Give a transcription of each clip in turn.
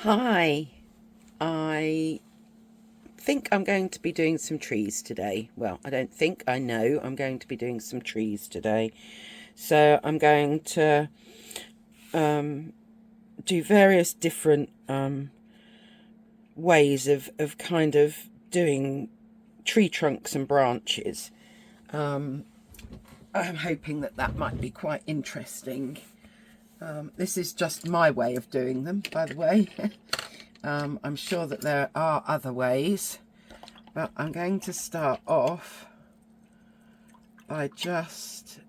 Hi, I think I'm going to be doing some trees today. Well, I don't think, I know I'm going to be doing some trees today. So I'm going to do various different ways of kind of doing tree trunks and branches. I'm hoping that that might be quite interesting. This is just my way of doing them, by the way. I'm sure that there are other ways, but I'm going to start off by just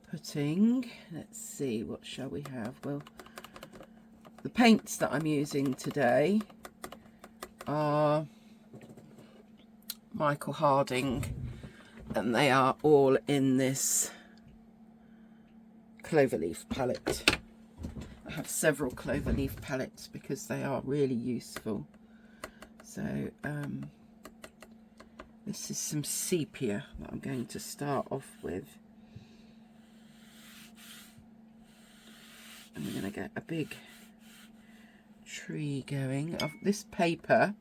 putting, let's see, what shall we have? Well, the paints that I'm using today are Michael Harding, and they are all in this cloverleaf palette. I have several cloverleaf palettes because they are really useful. So this is some sepia that I'm going to start off with. And we're going to get a big tree going. This paper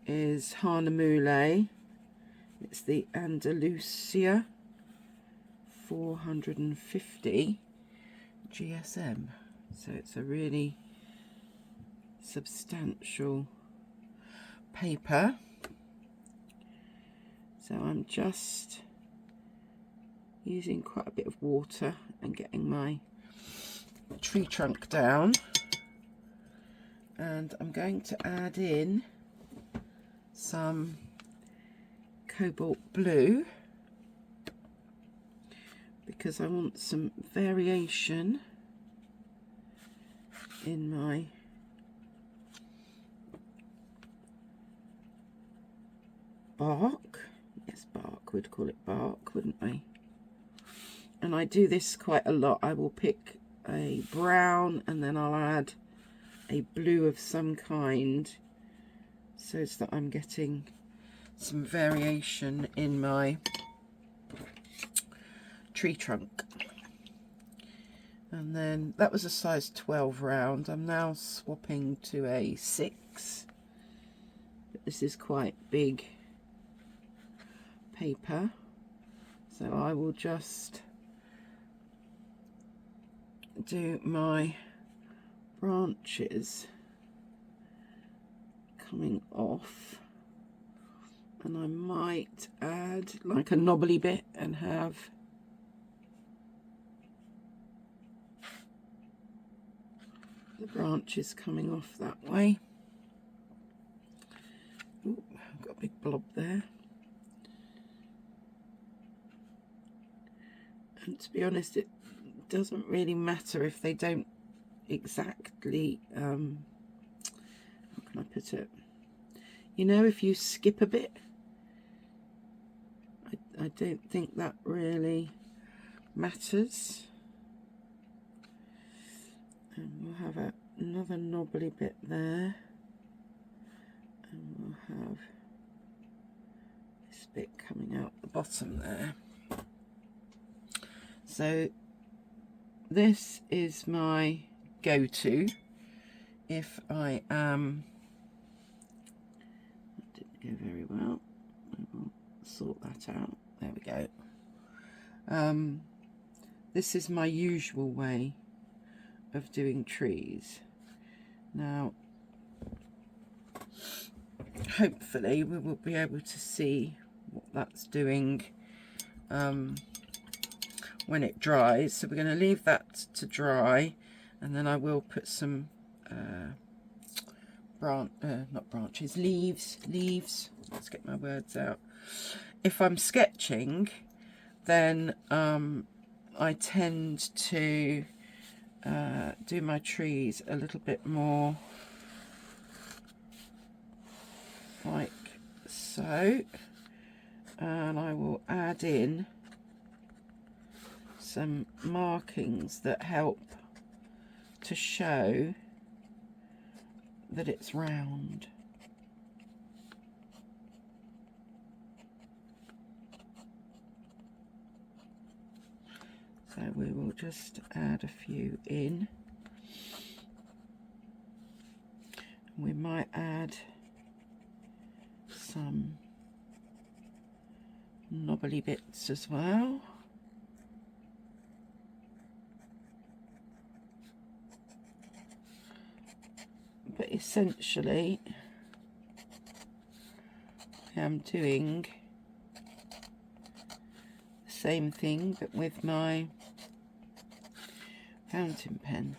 is Harnemule. It's the Andalusia 450 GSM. So it's a really substantial paper. So I'm just using quite a bit of water and getting my tree trunk down. And I'm going to add in some cobalt blue because I want some variation in my bark. Yes, bark, we'd call it bark, wouldn't we? And I do this quite a lot. I will pick a brown and then I'll add a blue of some kind so that I'm getting some variation in my tree trunk. And then that was a size 12 round. I'm now swapping to a 6. But this is quite big paper. So I will just do my branches coming off. And I might add like a knobbly bit and have the branches coming off that way. Ooh, I've got a big blob there. And to be honest, it doesn't really matter if they don't exactly, how can I put it? You know, if you skip a bit, I don't think that really matters. And we'll have another knobbly bit there. And we'll have this bit coming out the bottom there. So this is my go-to if I am, that didn't go very well, I will sort that out, there we go. This is my usual way of doing trees. Now hopefully we will be able to see what that's doing when it dries. So we're going to leave that to dry, and then I will put some leaves, let's get my words out. If I'm sketching, then I tend to do my trees a little bit more like so, and I will add in some markings that help to show that it's round. So we will just add a few in. We might add some knobbly bits as well. But essentially, I am doing the same thing but with my fountain pen.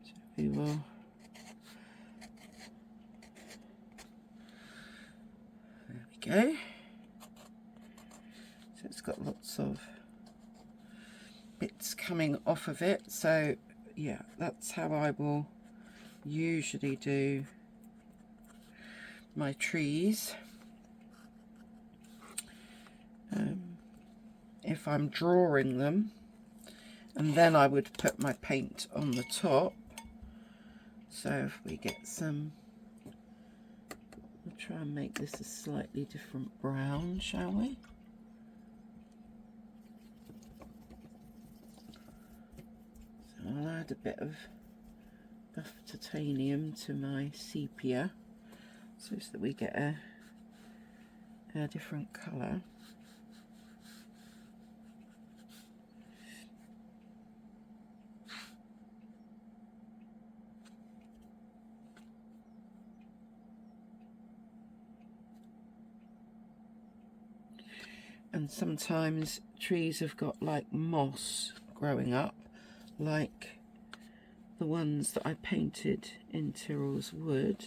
So we will go. So it's got lots of bits coming off of it. So yeah, that's how I will usually do my trees. If I'm drawing them, and then I would put my paint on the top. So if we get some, we'll try and make this a slightly different brown, shall we? So I'll add a bit of buff titanium to my sepia so that we get a different colour. And sometimes trees have got like moss growing up, like the ones that I painted in Tyrrell's Wood.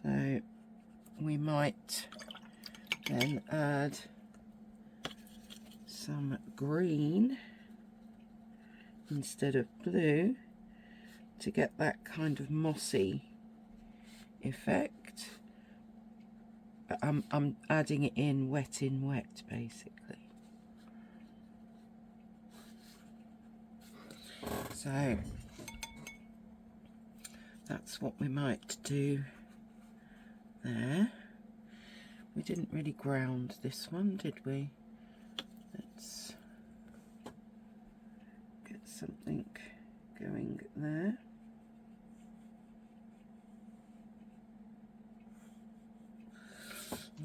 So we might then add some green instead of blue to get that kind of mossy effect. But I'm adding it in wet basically. So that's what we might do there. We didn't really ground this one, did we? Let's get something going there.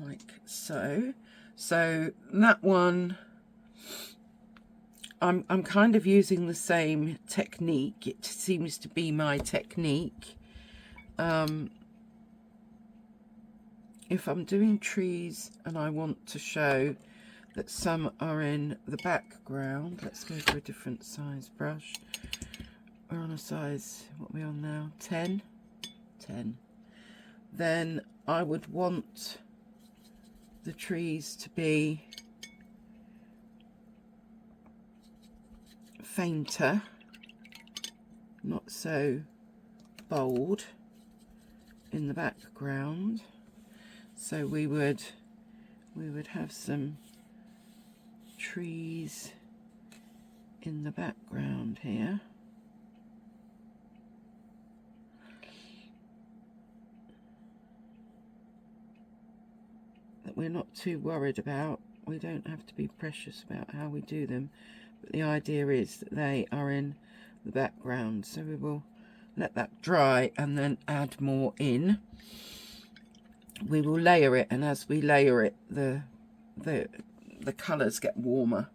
Like so. So that one, I'm kind of using the same technique. It seems to be my technique. If I'm doing trees and I want to show that some are in the background, let's go for a different size brush. We're on a size, what are we on now? 10? 10. Then I would want the trees to be fainter, not so bold in the background. So we would have some trees in the background here. That we're not too worried about. We don't have to be precious about how we do them, but the idea is that they are in the background. So we will let that dry and then add more in. We will layer it, and as we layer it, the colours get warmer.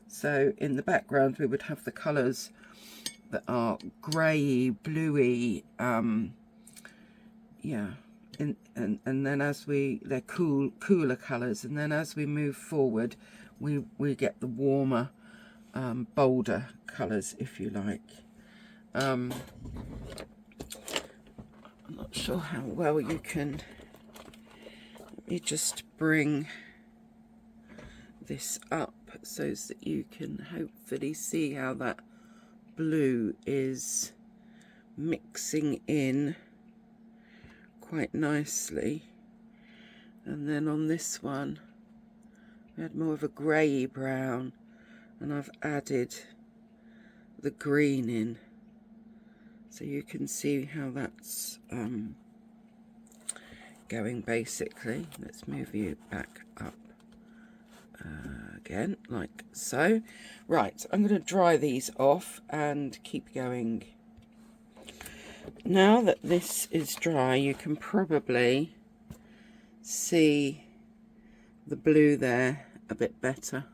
So in the background we would have the colours that are grey, bluey, yeah. And then as they're cooler colours, and then as we move forward, we get the warmer, bolder colours, if you like. I'm not sure how well you can. Let me just bring this up so that you can hopefully see how that blue is mixing in quite nicely. And then on this one we had more of a grey brown, and I've added the green in, so you can see how that's going basically. Let's move you back up again, like so. Right, I'm going to dry these off and keep going. Now that this is dry, you can probably see the blue there a bit better,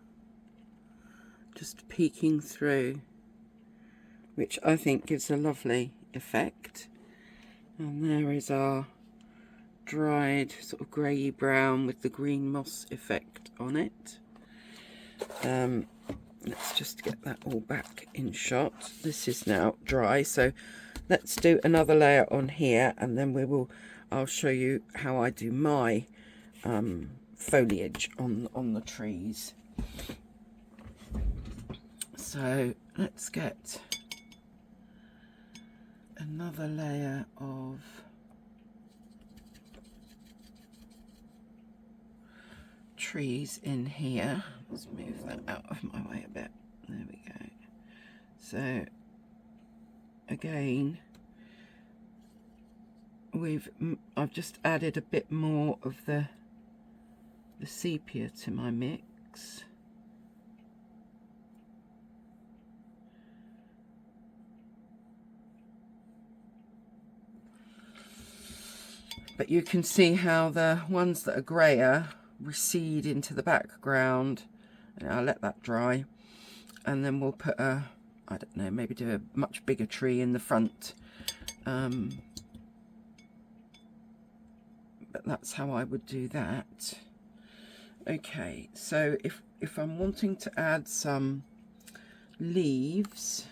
just peeking through, which I think gives a lovely effect. And there is our dried sort of grey brown with the green moss effect on it. Let's just get that all back in shot. This is now dry, so let's do another layer on here, and then I'll show you how I do my foliage on the trees. So let's get another layer of trees in here. Let's move that out of my way a bit. There we go. So again, I've just added a bit more of the sepia to my mix. But you can see how the ones that are greyer recede into the background. And I'll let that dry, and then we'll put I don't know, maybe do a much bigger tree in the front. But that's how I would do that. Okay, so if I'm wanting to add some leaves,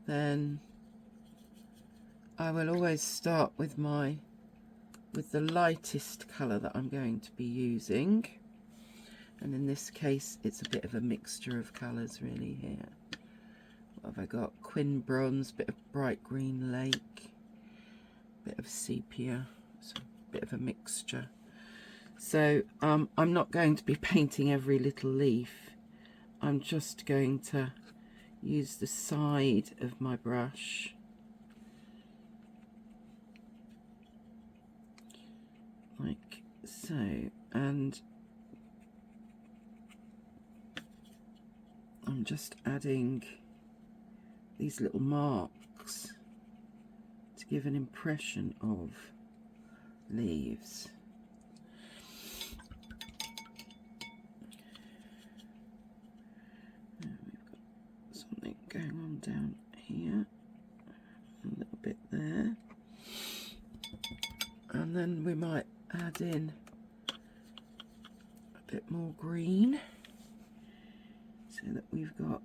then I will always start with the lightest colour that I'm going to be using, and in this case it's a bit of a mixture of colours really here. What have I got? Quin bronze, bit of bright green lake, bit of sepia, so a bit of a mixture. So I'm not going to be painting every little leaf. I'm just going to use the side of my brush like so, and I'm just adding these little marks to give an impression of leaves. And we've got something going on down here, a little bit there, and then we might add in a bit more green so that we've got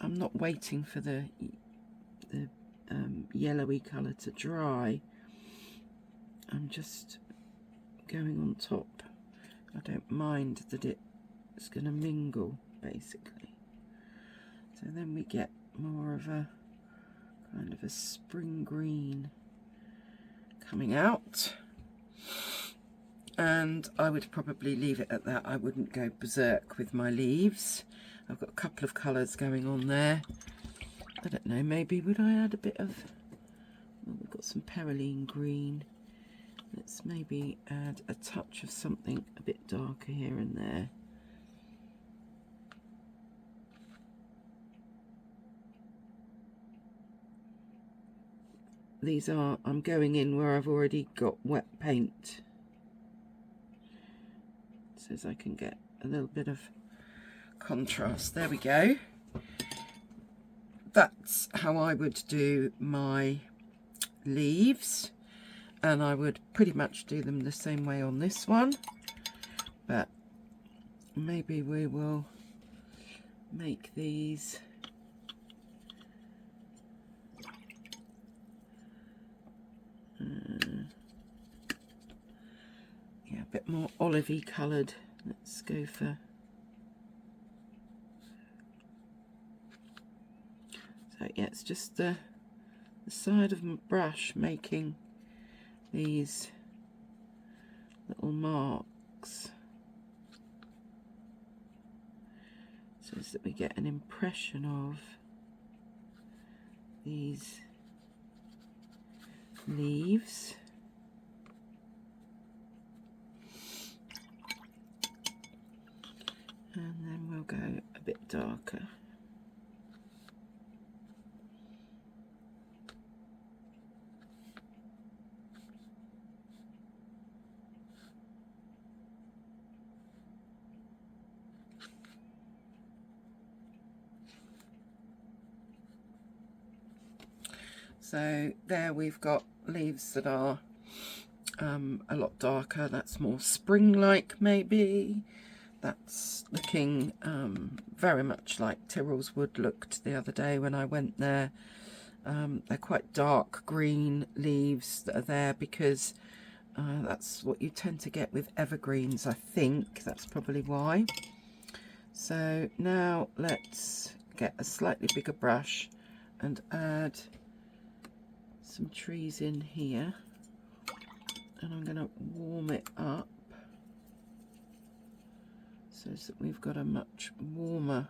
I'm not waiting for the yellowy colour to dry. I'm just going on top. I don't mind that it's going to mingle basically. So then we get more of a kind of a spring green coming out, and I would probably leave it at that. I wouldn't go berserk with my leaves. I've got a couple of colours going on there. I don't know, maybe would I add a bit of, well, we've got some perylene green. Let's maybe add a touch of something a bit darker here and there. These are, I'm going in where I've already got wet paint, so as I can get a little bit of contrast. There we go. That's how I would do my leaves, and I would pretty much do them the same way on this one, but maybe we will make these yeah, a bit more olivey coloured. Let's go for, so yeah, it's just the side of my brush making these little marks, so that we get an impression of these leaves. And then we'll go a bit darker. So there we've got leaves that are a lot darker. That's more spring-like maybe. That's looking very much like Tyrrell's Wood looked the other day when I went there. They're quite dark green leaves that are there because that's what you tend to get with evergreens, I think. That's probably why. So now let's get a slightly bigger brush and add some trees in here, and I'm going to warm it up so that we've got a much warmer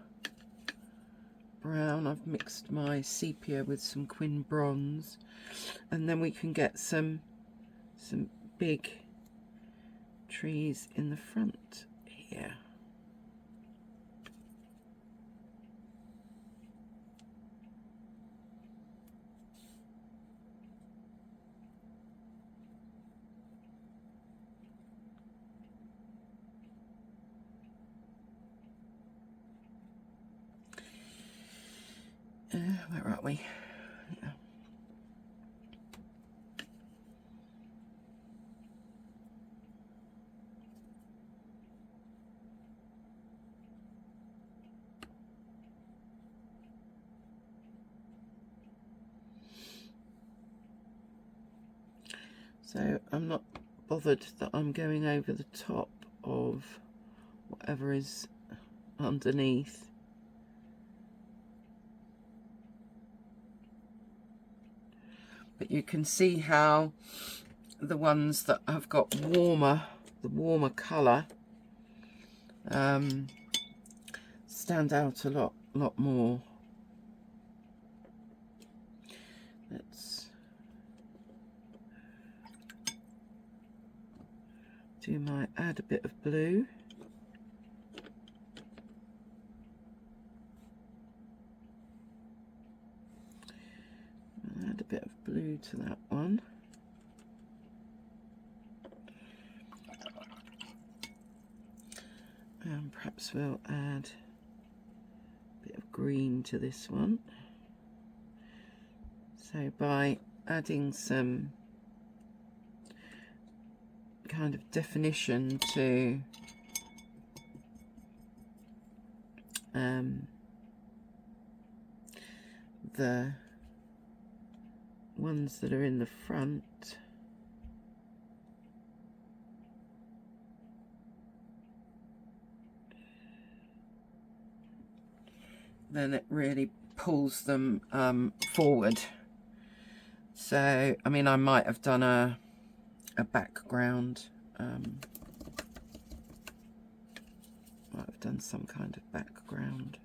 brown. I've mixed my sepia with some Quin bronze, and then we can get some big trees in the front here. Where are we? Yeah. So I'm not bothered that I'm going over the top of whatever is underneath. But you can see how the ones that have got the warmer colour stand out a lot more. Let's add a bit of blue. Add a bit of blue to that one. And perhaps we'll add a bit of green to this one. So by adding some kind of definition to the ones that are in the front, then it really pulls them forward. So I mean, I might have done a background, might have done some kind of background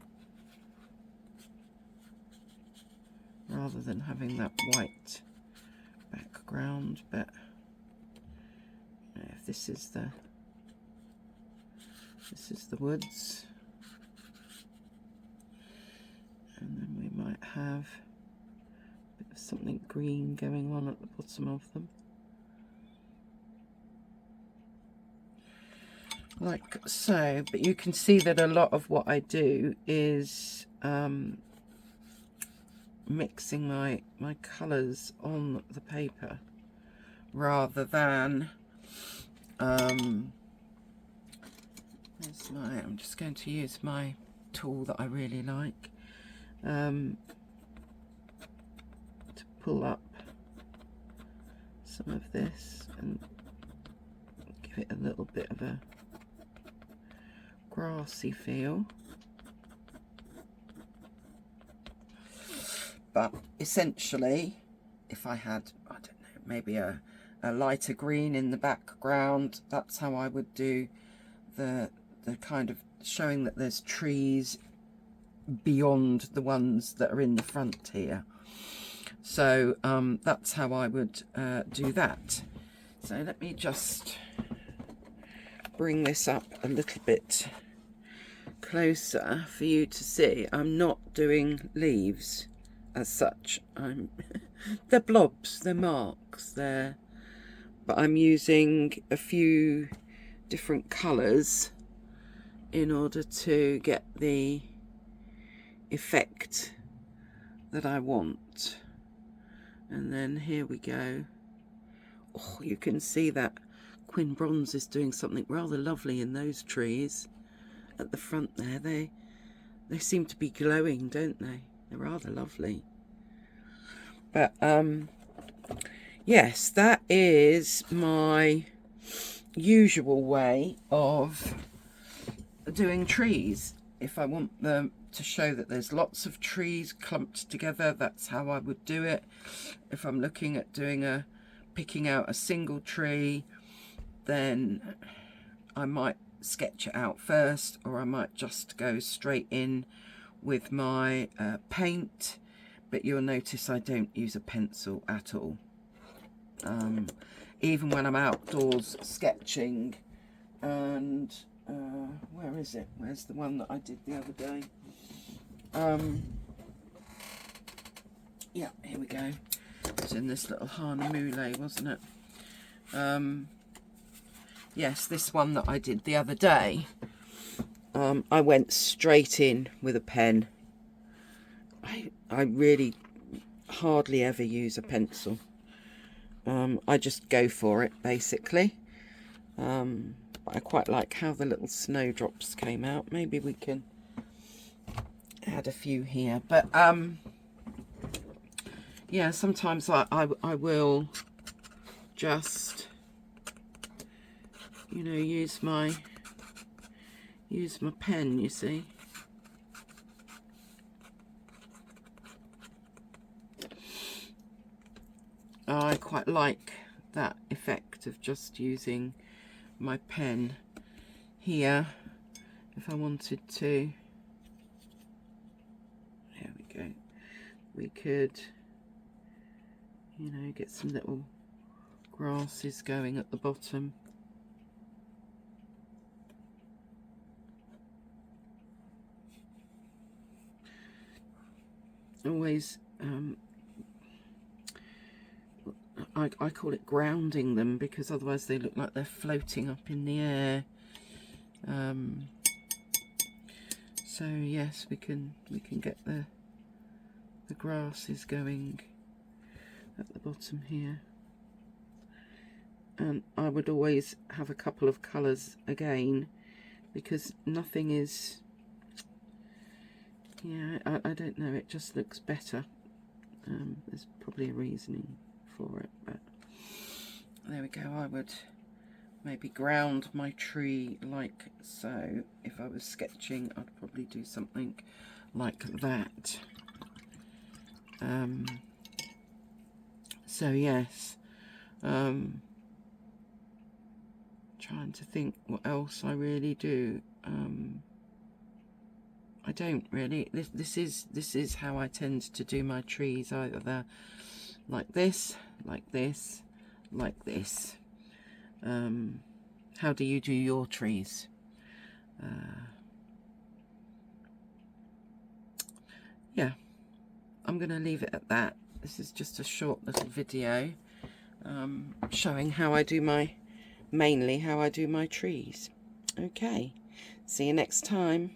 rather than having that white background. But if this is the woods, and then we might have a bit of something green going on at the bottom of them, like so. But you can see that a lot of what I do is mixing my colours on the paper rather than I'm just going to use my tool that I really like to pull up some of this and give it a little bit of a grassy feel. But essentially, if I had, I don't know, maybe a a lighter green in the background. That's how I would do the kind of showing that there's trees beyond the ones that are in the front here. So that's how I would do that. So let me just bring this up a little bit closer for you to see. I'm not doing leaves as such. They're blobs, they're marks, but I'm using a few different colours in order to get the effect that I want. And then here we go. Oh, you can see that Quin Bronze is doing something rather lovely in those trees at the front there. They seem to be glowing, don't they? They're rather lovely. But yes, that is my usual way of doing trees. If I want them to show that there's lots of trees clumped together, that's how I would do it. If I'm looking at doing picking out a single tree, then I might sketch it out first, or I might just go straight in with my paint. But you'll notice I don't use a pencil at all. Even when I'm outdoors sketching. And where is it? Where's the one that I did the other day? Yeah, here we go. It's in this little Hahnemühle, wasn't it? Yes, this one that I did the other day. I went straight in with a pen. I really hardly ever use a pencil. I just go for it, basically. But I quite like how the little snowdrops came out. Maybe we can add a few here. But yeah, sometimes I will just, you know, use my pen, you see. I quite like that effect of just using my pen here. If I wanted to, there we go, we could, you know, get some little grasses going at the bottom. Always I call it grounding them, because otherwise they look like they're floating up in the air. So yes, we can get the grasses going at the bottom here. And I would always have a couple of colours again, because nothing is, yeah, I don't know, it just looks better. There's probably a reasoning for it, but there we go. I would maybe ground my tree like so. If I was sketching, I'd probably do something like that. So yes, trying to think what else I really do. I don't really. This is how I tend to do my trees. Either they're like this, like this, like this. How do you do your trees? Yeah, I'm going to leave it at that. This is just a short little video showing how I do mainly how I do my trees. Okay, see you next time.